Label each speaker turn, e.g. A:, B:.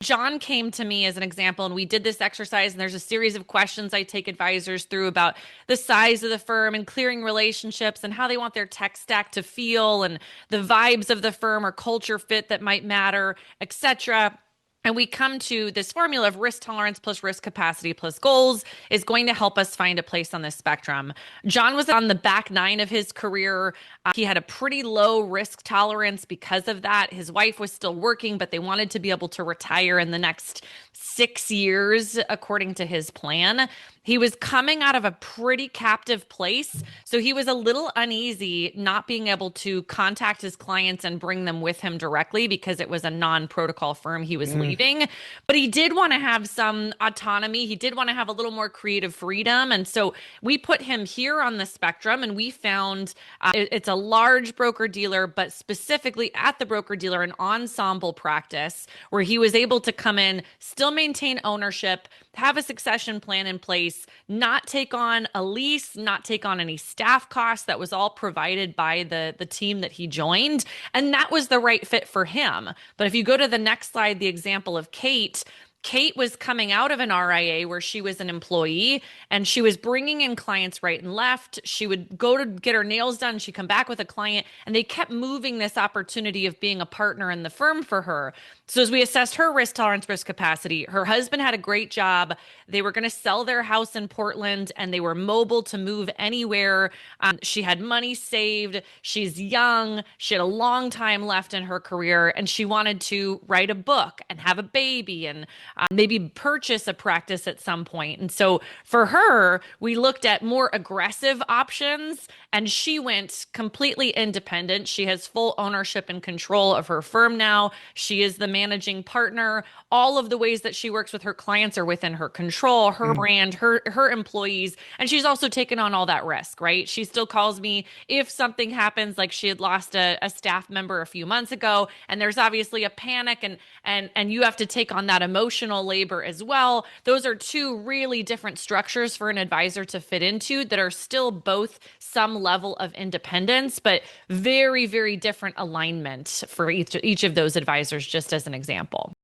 A: John came to me as an example, and we did this exercise, and there's a series of questions I take advisors through about the size of the firm and clearing relationships and how they want their tech stack to feel and the vibes of the firm or culture fit that might matter, etc. And we come to this formula of risk tolerance plus risk capacity plus goals is going to help us find a place on this spectrum. John was on the back nine of his career. He had a pretty low risk tolerance because of that. His wife was still working, but they wanted to be able to retire in the next 6 years, according to his plan. He was coming out of a pretty captive place. So he was a little uneasy not being able to contact his clients and bring them with him directly because it was a non-protocol firm he was leaving. But he did want to have some autonomy. He did want to have a little more creative freedom. And so we put him here on the spectrum and we found it's a large broker dealer, but specifically at the broker dealer, an ensemble practice where he was able to come in, still maintain ownership, have a succession plan in place, not take on a lease, not take on any staff costs. That was all provided by the team that he joined. And that was the right fit for him. But if you go to the next slide, the example of Kate, Kate was coming out of an RIA where she was an employee and she was bringing in clients right and left. She would go to get her nails done. She'd come back with a client and they kept moving this opportunity of being a partner in the firm for her. So as we assessed her risk tolerance, risk capacity, her husband had a great job. They were going to sell their house in Portland and they were mobile to move anywhere. She had money saved. She's young. She had a long time left in her career and she wanted to write a book and have a baby and maybe purchase a practice at some point. And so for her, we looked at more aggressive options and she went completely independent. She has full ownership and control of her firm now. She is the managing partner. All of the ways that she works with her clients are within her control, her brand, her employees. And she's also taken on all that risk, right? She still calls me if something happens, like she had lost a staff member a few months ago, and there's obviously a panic and you have to take on that emotional labor as well. Those are two really different structures for an advisor to fit into that are still both some level of independence, but very, very different alignment for each of those advisors, just as an example.